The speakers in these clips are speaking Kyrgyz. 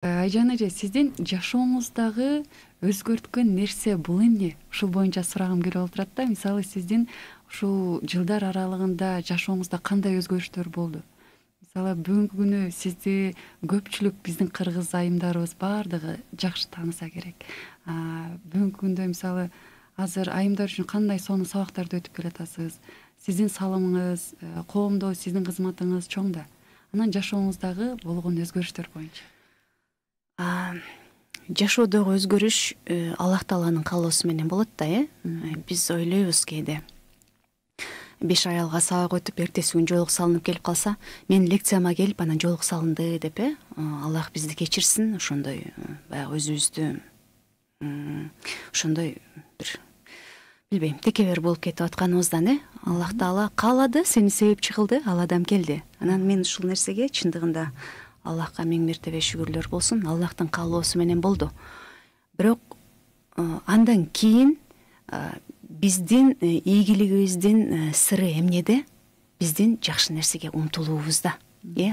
Айжан эже, сиздин жашооңуздагы өзгөрткөн нерсе бул эмне? Ушул боюнча сурагым келип отурат да. Мисалы, сиздин ушул жылдар аралыгында жашооңузда кандай өзгөрүштөр болду? Мисалы, бүгүнкү күнү сизди көпчүлүк биздин кыргыз айымдарыбыз баардыгы жакшы тааныса керек. Бүгүнкү күндө мисалы, азыр айымдар үчүн кандай сонун сабактарды өтүп келатасыз? Сиздин салымыңыз, коомдо сиздин кызматыңыз чоң да. Анан жашооңуздагы болгон өзгөрүштөр боюнча. Жашоодогу өзгөрүш Аллах Тааланын каалоосу менен болот да, Биз ойлойбуз кээде. 5 аялга сабак өтүп, эртеси күн жоолук салынып келип калса, мен лекцияма келип анан жоолук салынды деп, Аллах бизди кечирсин, ошондой баягы өзүбүздү ошондой бир билбейм, текебер болуп кетип атканыбыздан, Аллах Таала каалады, сени себепчи кылды, ал адам келди. Анан мен ушул нерсеге чындыгында Аллахка миң мертебе шүгүрлөр болсун, Аллахтын каалоосу менен болду. Бирок андан кийин биздин ийгилигибиздин сыры эмнеде? Биздин жакшы нерсеге умтулуубузда.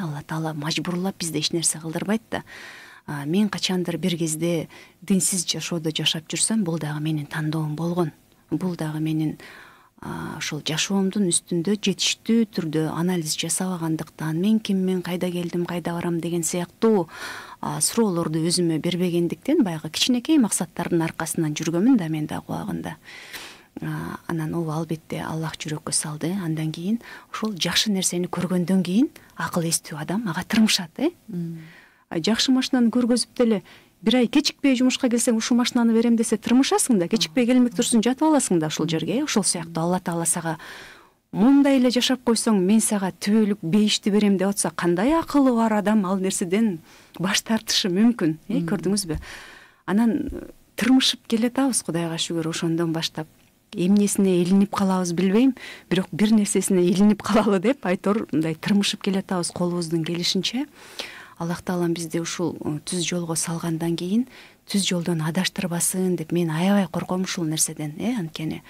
Алла Таала мажбурлап бизди эч нерсе кылдырбайт да. Мен качандыр бир кезде динсиз жашоодо жашап жүрсөм, бул дагы менин тандоом болгон. Бул дагы менин ошол жашоомдун үстүндө жетиштүү түрдө анализ жасабагандыктан, мен киммин, кайда келдим, кайда барам деген сыяктуу суроолорду өзүмө бербегендиктен баягы кичинекей максаттардын аркасынан жүргөмүн да мен дагы убагында. Анан албетте Аллах жүрөккө салды. Андан кийин ошол жакшы нерсени көргөндөн кийин акыл эстүү адам ага тырмышат, Жакшы машинаны көргөзүп деле бир ай кечикпей жумушка келсең, ушул машинаны берем десе тырмышасың да, кечикпей келмек турсун жатып аласың да ушул жерге. Ошол сыяктуу Алла Таала сага мындай эле жашап койсоң, мен сага түбөлүк бейишти берем деп атса, кандай акылы бар адам ал нерседен баш тартышы мүмкүн, көрдүңүзбү? Анан тырмышып келатабыз, Кудайга шүгүр, ошондон баштап. Эмнесине илинип калабыз билбейм, бирок бир нерсесине илинип калалы деп айтор мындай тырмышып келатабыз колубуздун келишинче. Аллах Таалам бизди ушул түз жолго салгандан кийин түз жолдон адаштырбасын деп мен аябай корком ушул нерседен, анткени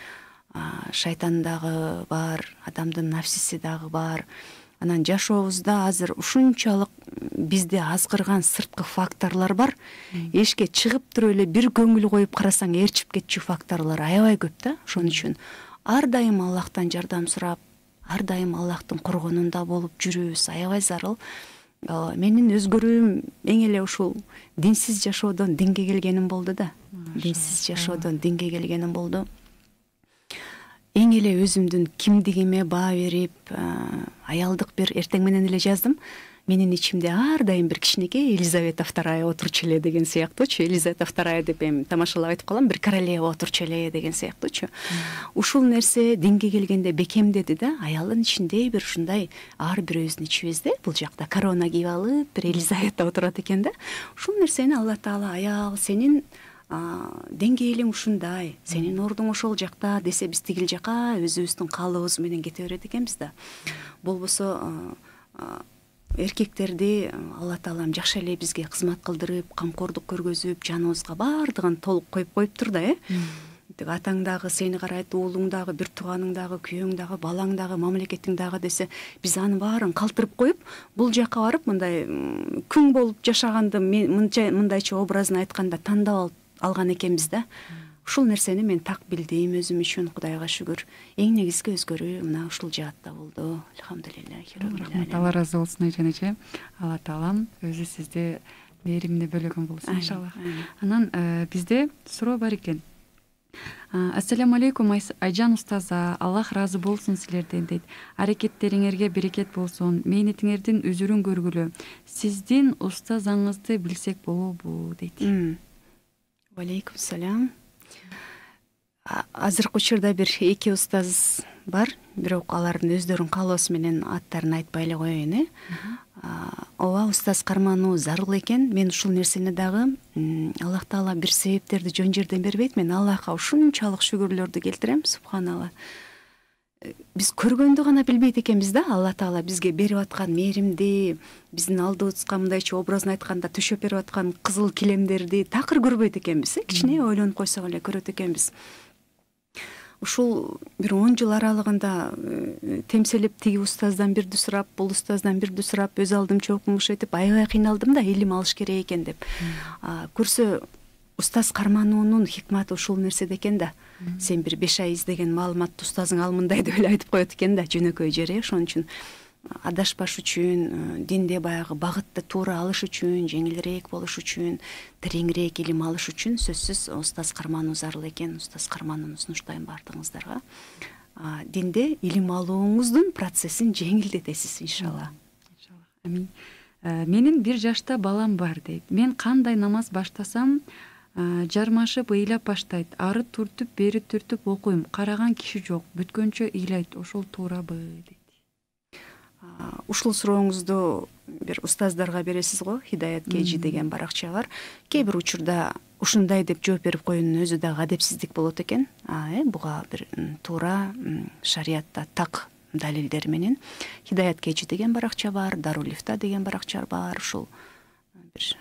шайтан дагы бар, адамдын нафсиси дагы бар. Анан жашообузда азыр ушунчалык бизди азгырган сырткы факторлор бар. Эшикке чыгып туруп эле бир көңүл коюп карасаң, ээрчип кетчү факторлор аябай көп да. Ошон үчүн ар дайым Аллахтан жардам сурап, ар дайым Аллахтын коргонунда болуп жүрүүбүз аябай зарыл. Менин өзгөрүүм эң эле ушул динсиз жашоодон динге келгеним болду да. Динсиз жашоодон динге келгеним болду. Эң эле өзүмдүн кимдигиме баа берип, аялдык бир эртең менен эле жаздым. Менин ичимде ар дайым бир кичинекей Елизавета II отурчу эле деген сыяктуучу. Елизавета II деп эми тамашалап айтып калам, бир королева отурчу эле деген сыяктуучу. Ушул нерсе динге келгенде бекемдеди да. Аялдын ичинде бир ушундай ар бирөөбүздүн ичибизде бул жакта корона кийип алып, бир Елизавета отурат экен да. Ушул нерсени Алла Таала аял сенин деңгээлиң ушундай, сенин ордуң ошол жакта десе, биз тигил жака өзүбүздүн каалообуз менен кете берет экенбиз да. Болбосо эркектерди Алла Таалам жакшы эле бизге кызмат кылдырып, камкордук көргөзүп, жаныбызга баардыгын толук коюп коюптур да, Атаң дагы сени карайт, уулуң дагы, бир тууганың дагы, күйөөң дагы, балаң дагы, мамлекетиң дагы десе, биз анын баарын калтырып коюп, бул жака барып мындай күң болуп жашаганды мындайча образын айтканда тандап алган экенбиз да. Ушул нерсени мен так билдим өзүм үчүн, Кудайга шүгүр. Эң негизги өзгөрүү мына ушул жаатта болду. Алхамдулиллахи раббил аламин. Алла разы болсун Айжан эже. Алла Таалам өзү сизди мээримине бөлөгөн болсун иншаллах. Анан бизде суроо бар экен. Ассаламу алейкум Айжан устаза, Аллах разы болсун силерден дейт. Аракеттериңерге берекет болсун. Мээнетиңердин үзүрүн көргүлө. Сиздин устазаңызды билсек болобу дейт. Алейкум салам. Азыркы учурда бир 2 устаз бар, бирок алардын өздөрүнүн каалоосу менен аттарын айтпай эле коеюн, Ооба, устаз кармануу зарыл экен. Мен ушул нерсени дагы Аллах Таала бир себептерди жөн жерден бербейт. Мен Аллахка ушунчалык шүгүрлөрдү келтирем, субханалла. Биз көргөндү гана билбейт экенбиз да. Алла Таала бизге берип аткан мээримди, биздин алдыбызга мындайча образын айтканда төшөп берип аткан кызыл килемдерди такыр көрбөйт экенбиз. Кичине ойлонуп койсок эле көрөт экенбиз. ушул бир 10 жыл аралыгында темселеп тиги устаздан бирди сурап, бул устаздан бирди сурап, өз алдымча окумуш этип аябай кыйналдым да, илим алыш керек экен деп. Көрсө устаз кармануунун хикматы ушул нерседе экен да. Сен бир 5 ай издеген маалыматты устазың ал мындай деп эле айтып коет экен да, жөнөкөй жери. Ошон үчүн адашпаш үчүн, динде баягы багытты туура алыш үчүн, жеңилирээк болуш үчүн, тереңирээк илим алыш үчүн сөзсүз устаз кармануу зарыл экен. Устаз карманууну сунуштайм баардыгыңыздарга. Динде илим алууңуздун процессин жеңилдетесиз иншалла. Иншалла. Амин. Менин 1 жашта балам бар дейт. Мен кандай намаз баштасам, жармашып ыйлап баштайт. Ары түртүп, бери түртүп окуйм. Караган киши жок. Бүткөнчө ыйлайт. Ошол туурабы дейт. Ушул сурооңузду бир устаздарга бересиз го. Хидаят Кежи деген баракча бар. Кээ бир учурда ушундай деп жооп берип коюунун өзү дагы адепсиздик болот экен. Буга бир туура шариятта так далилдер менен Хидаят Кежи деген баракча бар, Дарулифта деген баракча бар. Ушул бир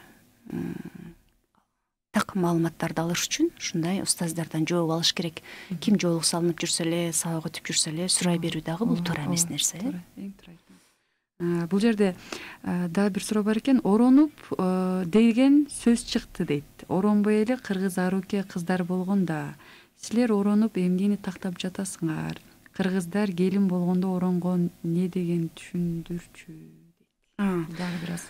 так маалыматтарды алыш үчүн ушундай устаздардан жооп алыш керек. Ким жоолук салынып жүрсө эле, сабак өтүп жүрсө эле сурай берүү дагы бул туура эмес нерсе. Бул жерде дагы бир суроо бар экен. Оронуп деген сөз чыкты дейт. Оронбой эле кыргыз аруке кыздар болгонда. Силер оронуп эмнени тактап жатасыңар? Кыргыздар келин болгондо оронгон не деген түшүндүрчү дейт. Дагы бир аз.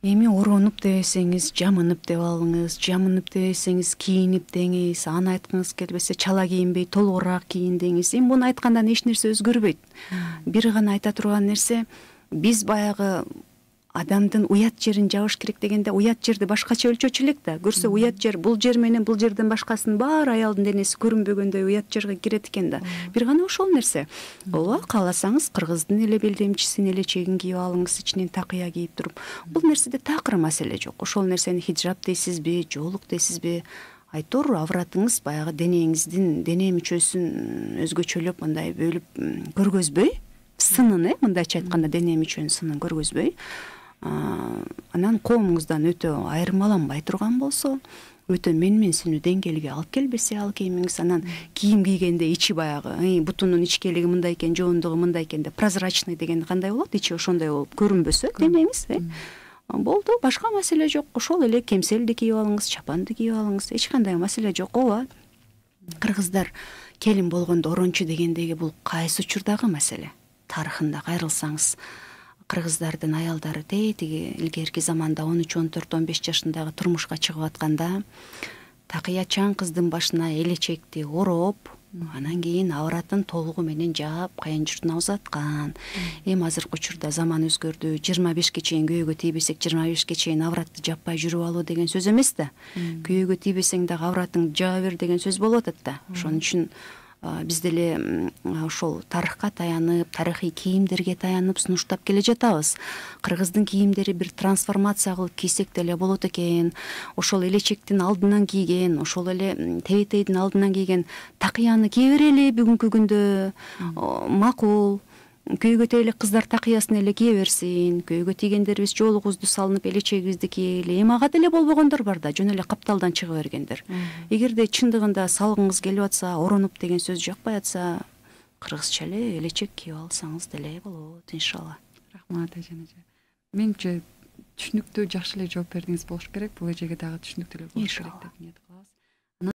Эми оронуп десеңиз, жамынып деп алыңыз, жамынып десеңиз, кийинип деңиз, аны айткыңыз келбесе чала кийинбей толугураак кийин деңиз. Эми буну айткандан эч нерсе өзгөрбөйт. Бир гана айта турган нерсе, биз баягы адамдын уят жерин жабыш керек дегенде, уят жерди башкача өлчөчү элек да. Көрсө уят жер бул жер менен бул жерден башкасынын баары аялдын денеси көрүнбөгөндөй уят жерге кирет экен да. Бир гана ошол нерсе. Ооба, кааласаңыз кыргыздын эле белдемчисин, эле чегин кийип алыңыз, ичинен такыя кийип туруп. Бул нерседе такыр маселе жок. Ошол нерсени хиджаб дейсизби, жоолук дейсизби, айтор авратыңыз баягы денеңиздин дене мүчөсүн өзгөчөлөп мындай бөлүп көргөзбөй, сынын, мындайча айтканда дене мүчөнүн сынын көргөзбөй, анан коомуңуздан өтө айырмаланбай турган болсо, өтө менменсинүү деңгээлге алып келбесе ал кийимиңиз, анан кийим кийгенде ичи баягы бутунун ичкелиги мындай экен, жоондугу мындай экен деп прозрачный деген кандай болот, ичи ошондой болуп көрүнбөсө денеңиз, болду, башка маселе жок. Ошол эле кемселди кийип алыңыз, чапанды кийип алыңыз, эч кандай маселе жок. Ооба, кыргыздар келин болгондо орончу дегендеги бул кайсы учурдагы маселе? Тарыхында кайрылсаңыз, кыргыздардын аялдары тиги илгерки заманда 13, 14, 15 жашындагы турмушка чыгып атканда такыячан кыздын башына элечекти ороп, анан кийин авратын толугу менен жаап кайын журтуна узаткан. Эми азыркы учурда заман өзгөрдү. 25ке чейин күйөөгө тийбесек, 25ке чейин авратты жаппай жүрүп алуу деген сөз эмес да. Күйөөгө тийбесең дагы авратыңды жаба бер деген сөз болуп атат да. Ошон үчүн биз деле ошол тарыхка таянып, тарыхый кийимдерге таянып сунуштап келе жатабыз. Кыргыздын кийимдери бир трансформация кылып кийсек деле болот экен. Ошол элечектин алдынан кийген, ошол эле тебетейдин алдынан кийген такыяны кие берели бүгүнкү күндө. Макул. Күйөөгө тийгеле кыздар такыясын эле кие берсин. Күйөөгө тийгендерибиз жоолугубузду салынып элечегибизди кийели. Эми ага деле болбогондор бар да, жөн эле капталдан чыга бергендер. Эгерде чындыгында салгыңыз келип атса, оронуп деген сөз жакпай атса, кыргызча эле элечек кийип алсаңыз деле болот, иншалла. Рахмат Айжан эже. Менче түшүнүктүү, жакшы эле жооп бердиңиз болуш керек. Бул эжеге дагы түшүнүктүү болуш керек деп ниет кылам.